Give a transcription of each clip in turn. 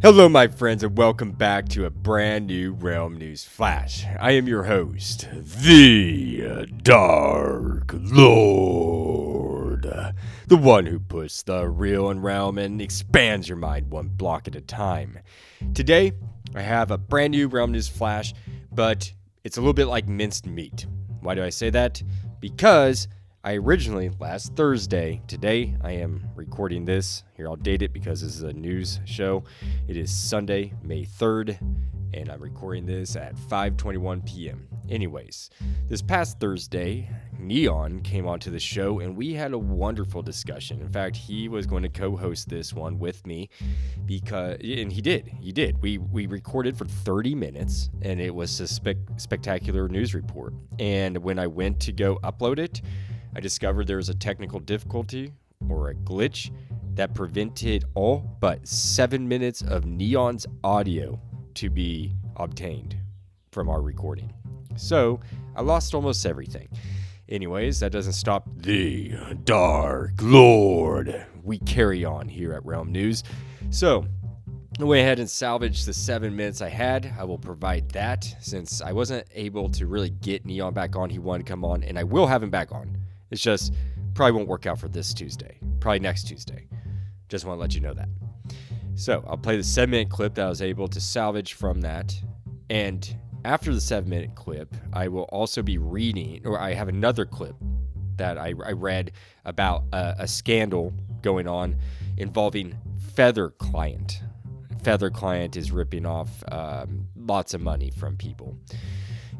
Hello, my friends, and welcome back to a brand new Realm News Flash. I am your host, the Dark Lord, the one who puts the real in Realm and expands your mind one block at a time. Today, I have a brand new Realm News Flash, but it's a little bit like minced meat. Why do I say that? Because I originally, last Thursday, today I am recording this. Here, I'll date it because this is a news show. It is Sunday, May 3rd, and I'm recording this at 5:21 p.m. Anyways, this past Thursday, Neon came onto the show and we had a wonderful discussion. In fact, he was going to co-host this one with me and he did. We recorded for 30 minutes and it was a spectacular news report. And when I went to go upload it, I discovered there was a technical difficulty or a glitch that prevented all but 7 minutes of Neon's audio to be obtained from our recording. So I lost almost everything. Anyways, that doesn't stop the Dark Lord. We carry on here at Realm News. So I went ahead and salvaged the 7 minutes I had. I will provide that since I wasn't able to really get Neon back on. He wanted to come on, and I will have him back on. It's just probably won't work out for this Tuesday. Probably next Tuesday. Just want to let you know that. So I'll play the 7-minute clip that I was able to salvage from that. And after the 7-minute clip, I will also be reading, or I have another clip that I read about a scandal going on involving Feather Client. Feather Client is ripping off lots of money from people.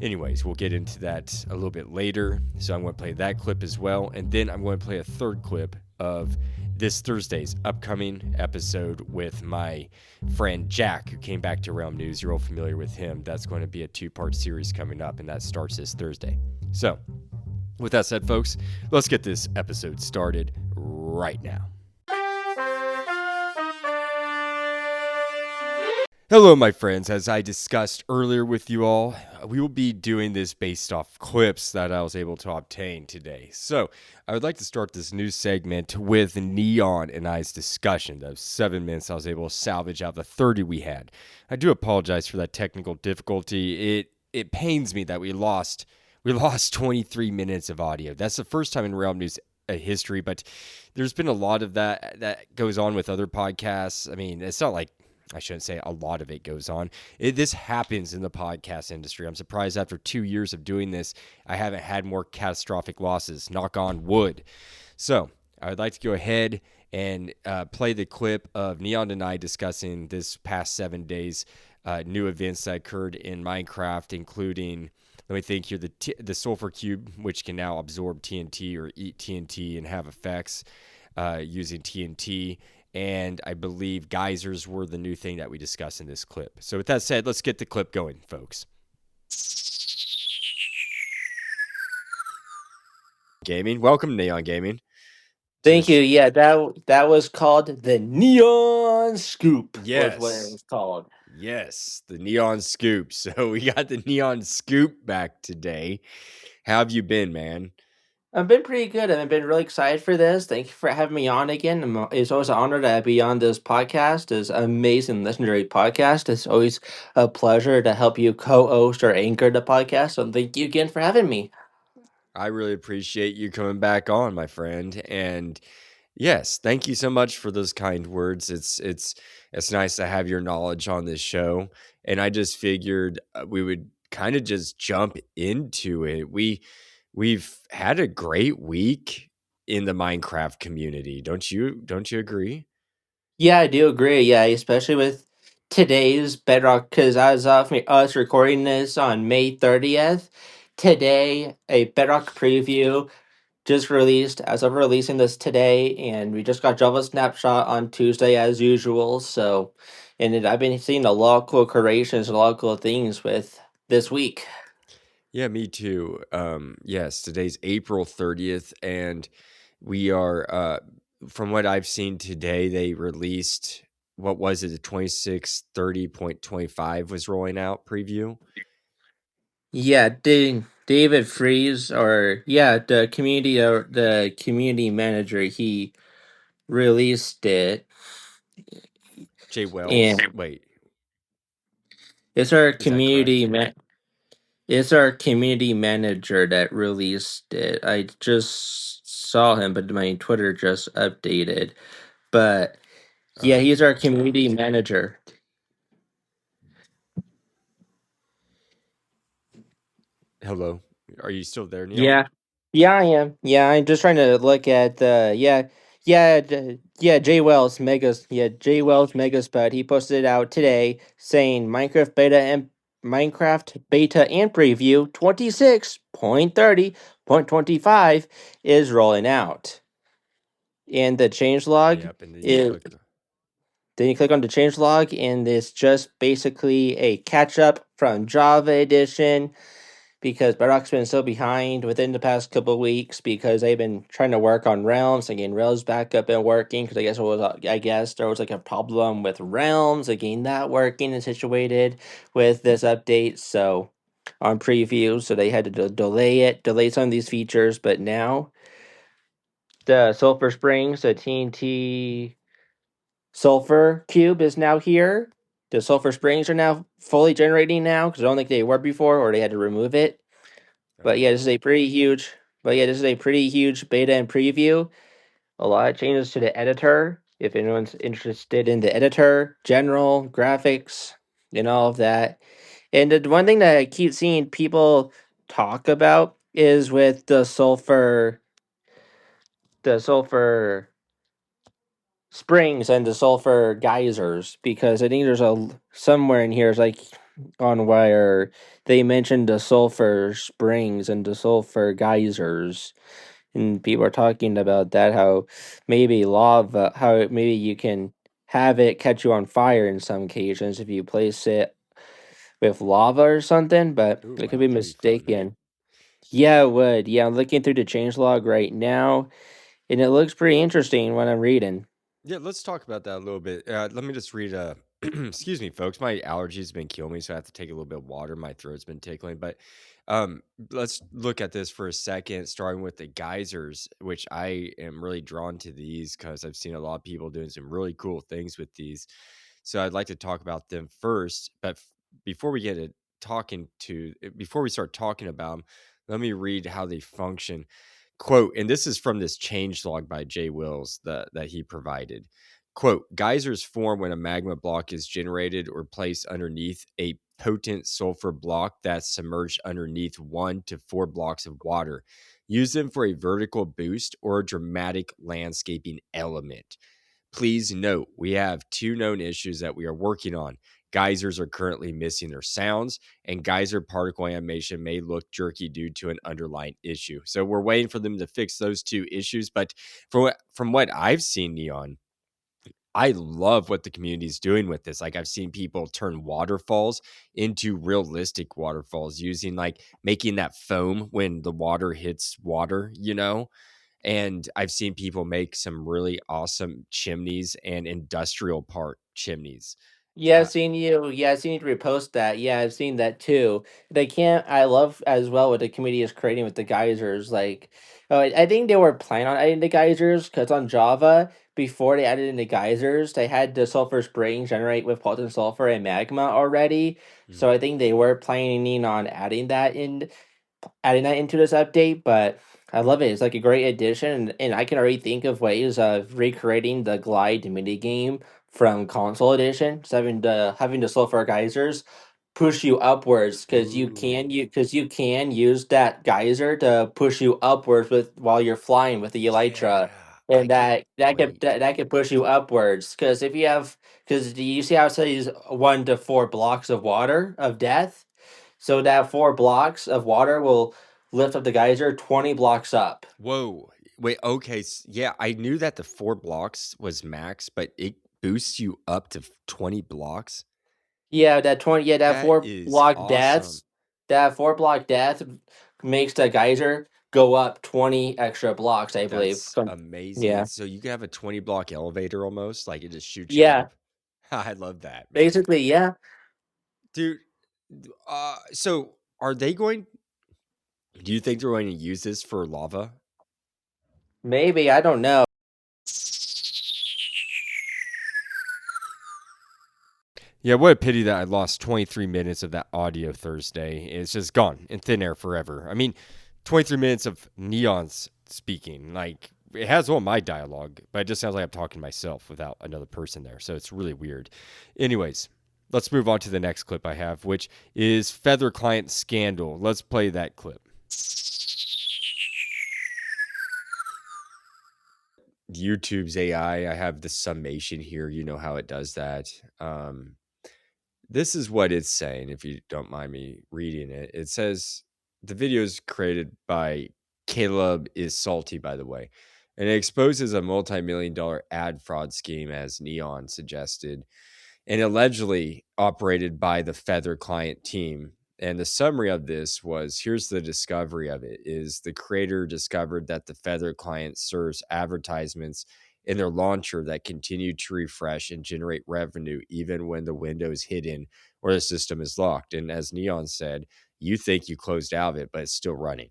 Anyways, we'll get into that a little bit later. So I'm going to play that clip as well. And then I'm going to play a third clip of this Thursday's upcoming episode with my friend Jack, who came back to Realm News. You're all familiar with him. That's going to be a 2-part series coming up, and that starts this Thursday. So with that said, folks, let's get this episode started right now. Hello, my friends. As I discussed earlier with you all, we will be doing this based off clips that I was able to obtain today. So I would like to start this new segment with Neon and I's discussion. Those 7 minutes I was able to salvage out the 30 we had. I do apologize for that technical difficulty. It pains me that we lost 23 minutes of audio. That's the first time in Realm News history, but there's been a lot of that goes on with other podcasts. I mean, it's not like I shouldn't say a lot of it goes on. This happens in the podcast industry. I'm surprised after 2 years of doing this, I haven't had more catastrophic losses. Knock on wood. So I would like to go ahead and play the clip of Neon and I discussing this past 7 days, new events that occurred in Minecraft, including, let me think here, the sulfur cube, which can now absorb TNT or eat TNT and have effects using TNT. And I believe geysers were the new thing that we discussed in this clip. So with that said, let's get the clip going, folks. Gaming. Welcome, Neon Gaming. Thank you. Yeah, that was called the Neon Scoop. Yes. Was what it was called. Yes, the Neon Scoop. So we got the Neon Scoop back today. How have you been, man? I've been pretty good. I've been really excited for this. Thank you for having me on again. It's always an honor to be on this podcast. This amazing legendary podcast. It's always a pleasure to help you co-host or anchor the podcast. So thank you again for having me. I really appreciate you coming back on, my friend. And yes, thank you so much for those kind words. It's nice to have your knowledge on this show. And I just figured we would kind of just jump into it. We've had a great week in the Minecraft community. Don't you agree? Yeah, I do agree. Yeah, especially with today's Bedrock, because as of us recording this on May 30th, today a Bedrock preview just released as of releasing this today, and we just got Java Snapshot on Tuesday as usual. So, I've been seeing a lot of cool creations, a lot of cool things with this week. Yeah, me too. Yes, today's April 30th, and we are, from what I've seen today, they released, what was it, the 2630.25 was rolling out preview. Yeah, David Freeze, the community manager, he released it. Jay And Wells. Wait, it's our is that correct? it's our community manager that released it. I just saw him, but my Twitter just updated. But yeah, Oh, he's our that's community correct. manager. Hello, are you still there, Neon? Yeah. Yeah, I am. Yeah, I'm just trying to look at the yeah, Jay Wells Mega Spud. He posted it out today saying Minecraft beta and preview 26.30.25 is rolling out. And the changelog Yep, and then you is click. then you click on the changelog and it's just basically a catch up from Java edition because Bedrock's been so behind within the past couple of weeks because they've been trying to work on Realms and getting Realms back up and working because I guess there was like a problem with Realms and getting that working and situated with this update. So on preview, so they had to delay some of these features, but now the Sulfur Springs, the TNT Sulfur Cube is now here. The Sulfur Springs are now fully generating now because I don't think they were before or they had to remove it. But yeah, this is Oh, a pretty huge. But yeah, this is a pretty huge beta and preview. A lot of changes to the editor. If anyone's interested in the editor, general graphics, and all of that. And the one thing that I keep seeing people talk about is with the sulfur springs and the sulfur geysers, because I think there's somewhere in here it's like on where they mentioned the sulfur springs and the sulfur geysers. And people are talking about that, how maybe lava, how maybe you can have it catch you on fire in some occasions if you place it with lava or something, but ooh, it could wow, be that'd be fun. mistaken. Yeah, it would. Yeah, I'm looking through the changelog right now, and it looks pretty interesting when I'm reading. Yeah, let's talk about that a little bit. Let me just read. Excuse me, folks. My allergies been killing me, so I have to take a little bit of water. My throat's been tickling, but um, let's look at this for a second. Starting with the geysers, which I am really drawn to these because I've seen a lot of people doing some really cool things with these. So I'd like to talk about them first. But before we get it before we start talking about them, let me read how they function. Quote, and this is from this change log by Jay Wills that he provided. Quote, geysers form when a magma block is generated or placed underneath a potent sulfur block that's submerged underneath 1 to 4 blocks of water. Use them for a vertical boost or a dramatic landscaping element. Please note, we have 2 known issues that we are working on. Geysers are currently missing their sounds, and geyser particle animation may look jerky due to an underlying issue. So we're waiting for them to fix those 2 issues. But from what I've seen, Neon, I love what the community is doing with this. Like I've seen people turn waterfalls into realistic waterfalls using like making that foam when the water hits water. And I've seen people make some really awesome chimneys and industrial part chimneys. Yeah, Uh, I've seen you. Yeah, I've seen you repost that. Yeah, I've seen that too. They can't. I love as well what the community is creating with the geysers. Like, oh, I think they were planning on adding the geysers because on Java before they added in the geysers, they had the sulfur springs generate with potent sulfur and magma already. So I mm, think they were planning on adding that into this update, but I love it. It's like a great addition, and I can already think of ways of recreating the glide mini game from console edition. Just having the sulfur geysers push you upwards ooh, you can use that geyser to push you upwards with while you're flying with the elytra. yeah, I And can't wait. that could push you upwards because do you see how it says 1 to 4 blocks of water of death? So that 4 blocks of water will lift up the geyser 20 blocks up. Whoa, wait, okay, yeah, I knew that the 4 blocks was max, but it boosts you up to 20 blocks. That That four is block awesome. deaths, that 4 block death makes the geyser go up 20 extra blocks, I believe. That's amazing. Yeah. So you can have a 20 block elevator almost, like it just shoots you Yeah. up. I love that, man. Basically, yeah. Dude, so are they going do you think they're going to use this for lava? Maybe, I don't know. Yeah, what a pity that I lost 23 minutes of that audio Thursday. It's just gone in thin air forever. I mean, 23 minutes of Neon's speaking. Like, it has all my dialogue, but it just sounds like I'm talking to myself without another person there. So it's really weird. Anyways, let's move on to the next clip I have, which is Feather Client Scandal. Let's play that clip. YouTube's AI, I have the summation here. You know how it does that. This is what it's saying, if you don't mind me reading it. It says the video is created by Caleb is Salty, by the way, and it exposes a multi-million-dollar ad fraud scheme, as Neon suggested, and allegedly operated by the Feather client team. And the summary of this was, here's the discovery of it, is the creator discovered that the Feather client serves advertisements in their launcher that continue to refresh and generate revenue even when the window is hidden or the system is locked. And as Neon said, you think you closed out of it, but it's still running.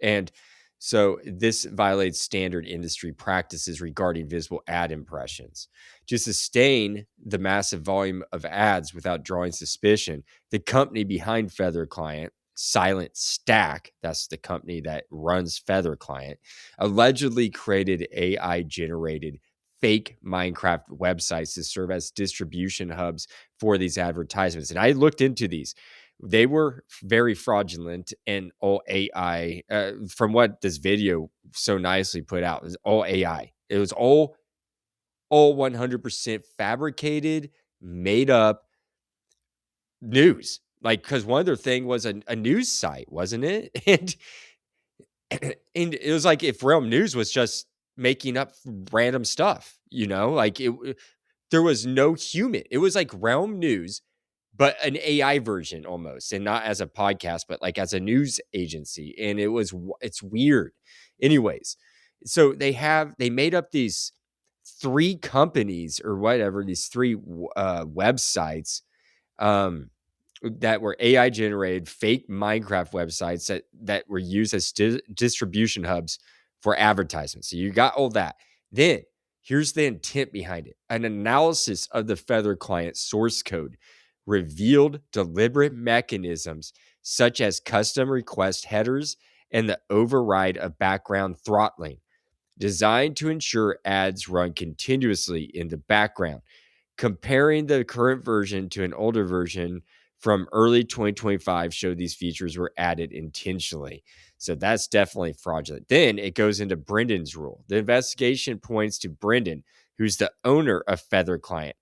And so this violates standard industry practices regarding visible ad impressions. To sustain the massive volume of ads without drawing suspicion, the company behind Feather Client, Silent Stack, that's the company that runs Feather Client, allegedly created AI-generated fake Minecraft websites to serve as distribution hubs for these advertisements. And I looked into these. They were very fraudulent and all AI. From what this video so nicely put out, it was all AI. It was all 100% fabricated, made up news. Like, because one of their thing was a news site, wasn't it? And it was like if Realm News was just making up random stuff, like there was no human. It was like Realm News, but an AI version almost, and not as a podcast, but like as a news agency. And it's weird. Anyways, so they made up these three companies or whatever, these three websites that were AI generated fake Minecraft websites that were used as distribution hubs for advertisements. So you got all that. Then here's the intent behind it. An analysis of the Feather client source code revealed deliberate mechanisms such as custom request headers and the override of background throttling, designed to ensure ads run continuously in the background. Comparing the current version to an older version from early 2025 showed these features were added intentionally. So that's definitely fraudulent. Then it goes into Brendan's rule. The investigation points to Brendan, who's the owner of Feather Client,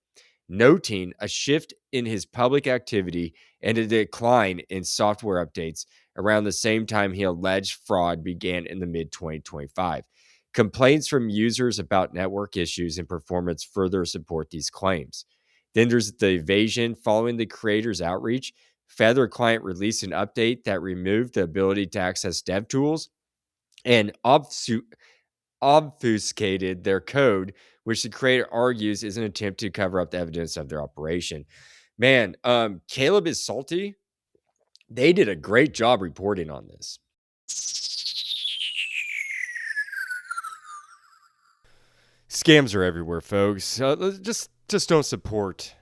noting a shift in his public activity and a decline in software updates around the same time he alleged fraud began in the mid 2025. Complaints from users about network issues and performance further support these claims. Then there's the evasion. Following the creator's outreach, Feather Client released an update that removed the ability to access dev tools and obfuscated their code, which the creator argues is an attempt to cover up the evidence of their operation. Man, Caleb is Salty. They did a great job reporting on this. Scams are everywhere, folks. Just don't support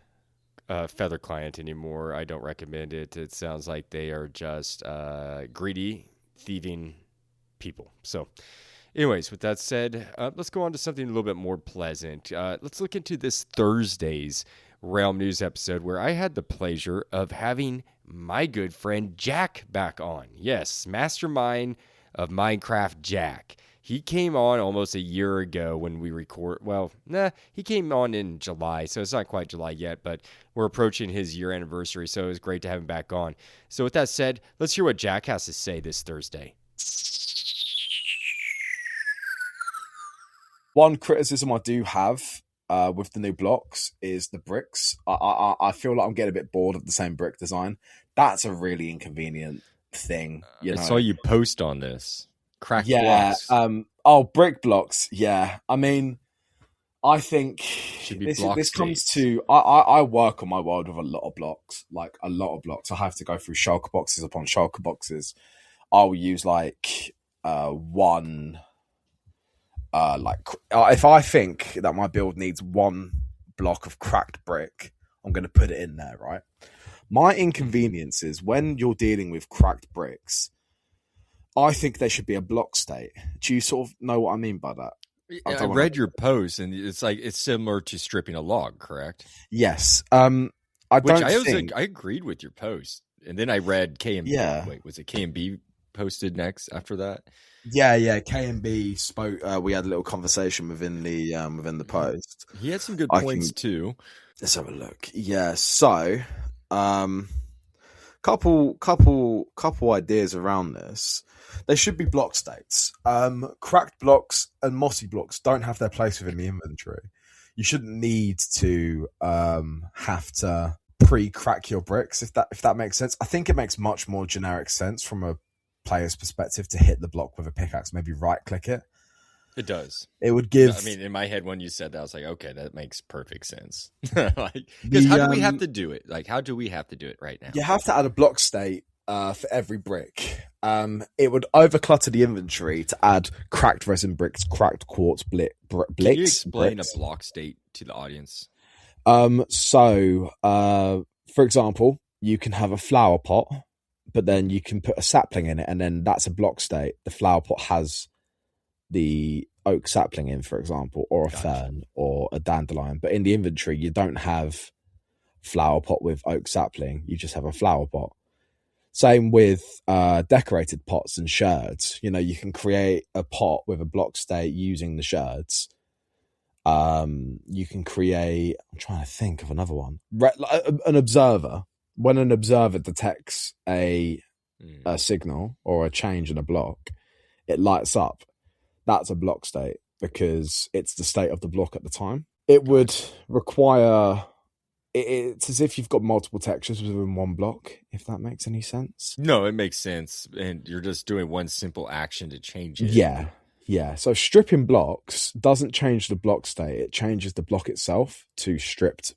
Feather Client anymore. I don't recommend it. It sounds like they are just greedy, thieving people. So, anyways, with that said, let's go on to something a little bit more pleasant. Let's look into this Thursday's Realm News episode where I had the pleasure of having my good friend Jack back on. Yes, mastermind of Minecraft Jack. He came on almost a year ago when we record. Well, he came on in July, so it's not quite July yet, but we're approaching his year anniversary, so it was great to have him back on. So with that said, let's hear what Jack has to say this Thursday. One criticism I do have with the new blocks is the bricks. I feel like I'm getting a bit bored of the same brick design. That's a really inconvenient thing. I saw you post on this. Cracked blocks. Brick blocks. Yeah. I mean, I think this comes to I work on my world with a lot of blocks, like a lot of blocks. I have to go through shulker boxes upon shulker boxes. I'll use like one. If I think that my build needs one block of cracked brick, I'm going to put it in there, right? My inconvenience is when you're dealing with cracked bricks, I think they should be a block state. Do you sort of know what I mean by that? I read your post, and it's similar to stripping a log, correct? Yes. I agreed with your post, and then I read K and B. Yeah. Wait, was it K and B posted next after that? Yeah. K and B spoke. We had a little conversation within the post. He had some good points too. Let's have a look. Yeah. So, couple ideas around this. They should be block states. Cracked blocks and mossy blocks don't have their place within the inventory. You shouldn't need to have to pre-crack your bricks, if that makes sense. I think it makes much more generic sense from a player's perspective to hit the block with a pickaxe, maybe right-click it. It does. It would give... I mean, in my head, when you said that, I was like, okay, that makes perfect sense. Because how do we have to do it? Like, how do we have to do it right now? You have to add a block state for every brick. It would overclutter the inventory to add cracked resin bricks, cracked quartz bricks. Can you explain a block state to the audience? So, for example, you can have a flower pot, but then you can put a sapling in it, and then that's a block state. The flower pot has the oak sapling in, for example, or a fern or a dandelion. But in the inventory, you don't have flower pot with oak sapling. You just have a flower pot. Same with decorated pots and sherds. You know, you can create a pot with a block state using the sherds. You can create... I'm trying to think of another one. An observer. When an observer detects a signal or a change in a block, it lights up. That's a block state because it's the state of the block at the time. It would require... It's as if you've got multiple textures within one block, if that makes any sense. No, it makes sense. And you're just doing one simple action to change it. Yeah. So stripping blocks doesn't change the block state. It changes the block itself to stripped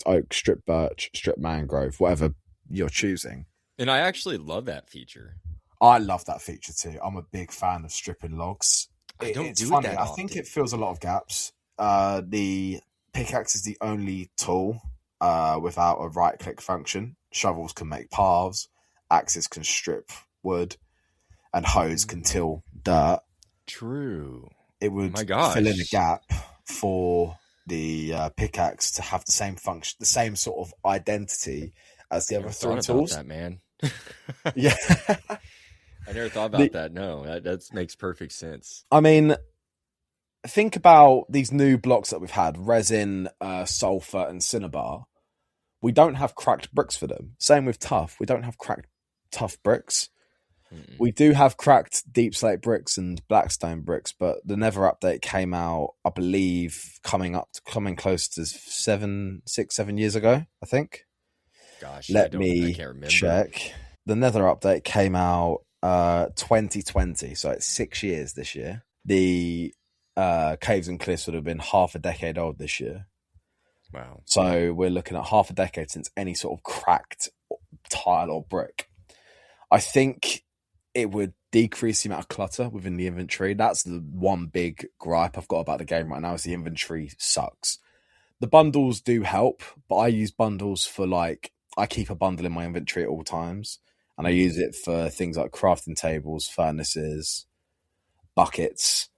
oak, stripped birch, stripped mangrove, whatever you're choosing. And I actually love that feature. I love that feature too. I'm a big fan of stripping logs. It's funny. I think it fills a lot of gaps. The pickaxe is the only tool without a right-click function. Shovels can make paths, axes can strip wood, and hoes can till dirt. True. It would fill in a gap for the pickaxe to have the same function, the same sort of identity as the other three tools. That, man. Yeah. I never thought about that. No, that makes perfect sense. I mean, think about these new blocks that we've had, resin, sulfur, and cinnabar. We don't have cracked bricks for them. Same with tough. We don't have cracked tough bricks. Mm-mm. We do have cracked deep slate bricks and blackstone bricks, but the Nether update came out, I believe, coming close to 7 years ago, I think. Gosh, I can't remember. Check. The Nether update came out 2020, so it's 6 years this year. The caves and cliffs would have been half a decade old this year. Wow. So we're looking at half a decade since any sort of cracked tile or brick. I think it would decrease the amount of clutter within the inventory. That's the one big gripe I've got about the game right now, is the inventory sucks. The bundles do help, but I use bundles for I keep a bundle in my inventory at all times, and I use it for things like crafting tables, furnaces, buckets.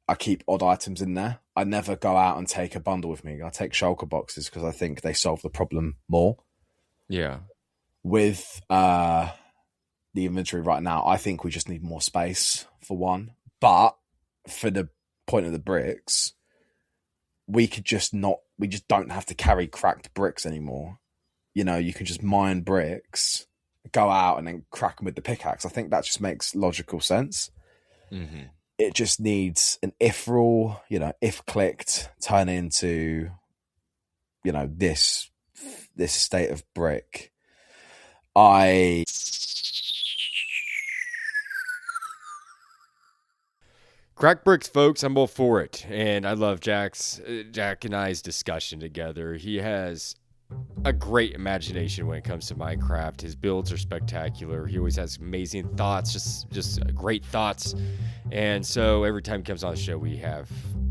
I keep odd items in there. I never go out and take a bundle with me. I take shulker boxes because I think they solve the problem more. Yeah. With the inventory right now, I think we just need more space for one. But for the point of the bricks, we just don't have to carry cracked bricks anymore. You know, you can just mine bricks, go out and then crack them with the pickaxe. I think that just makes logical sense. Mm-hmm. It just needs an if rule, if clicked, turn into, this state of brick. Crack bricks, folks. I'm all for it. And I love Jack and I's discussion together. He has a great imagination when it comes to Minecraft. His builds are spectacular. He always has amazing thoughts, just great thoughts. And so every time he comes on the show, we have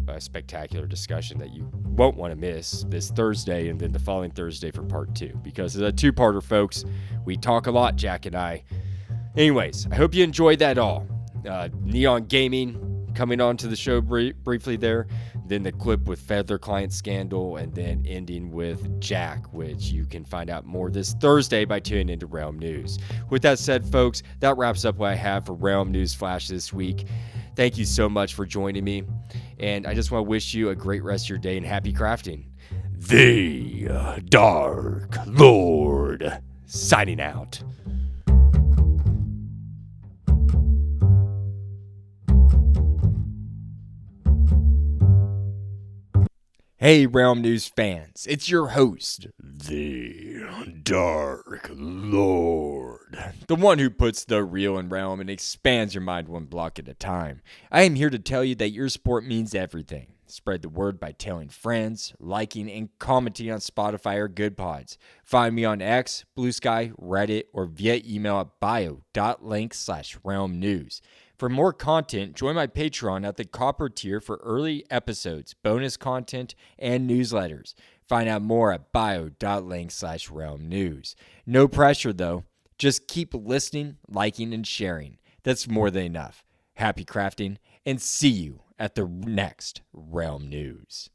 a spectacular discussion that you won't want to miss this Thursday and then the following Thursday for part 2, because it's a two-parter, folks. We talk a lot, Jack and I. Anyways, I hope you enjoyed that all. Neon Gaming coming on to the show briefly there, then the clip with Feather Client Scandal, and then ending with Jack, which you can find out more this Thursday by tuning into Realm News. With that said, folks, that wraps up what I have for Realm News Flash this week. Thank you so much for joining me, and I just want to wish you a great rest of your day and happy crafting. The Dark Lord, signing out. Hey, Realm News fans, it's your host, the Dark Lord, the one who puts the real in Realm and expands your mind one block at a time. I am here to tell you that your support means everything. Spread the word by telling friends, liking, and commenting on Spotify or Good Pods. Find me on X, Blue Sky, Reddit, or via email at bio.link/realmnews. For more content, join my Patreon at the Copper tier for early episodes, bonus content, and newsletters. Find out more at bio.link/realmnews. No pressure, though. Just keep listening, liking, and sharing. That's more than enough. Happy crafting, and see you at the next Realm News.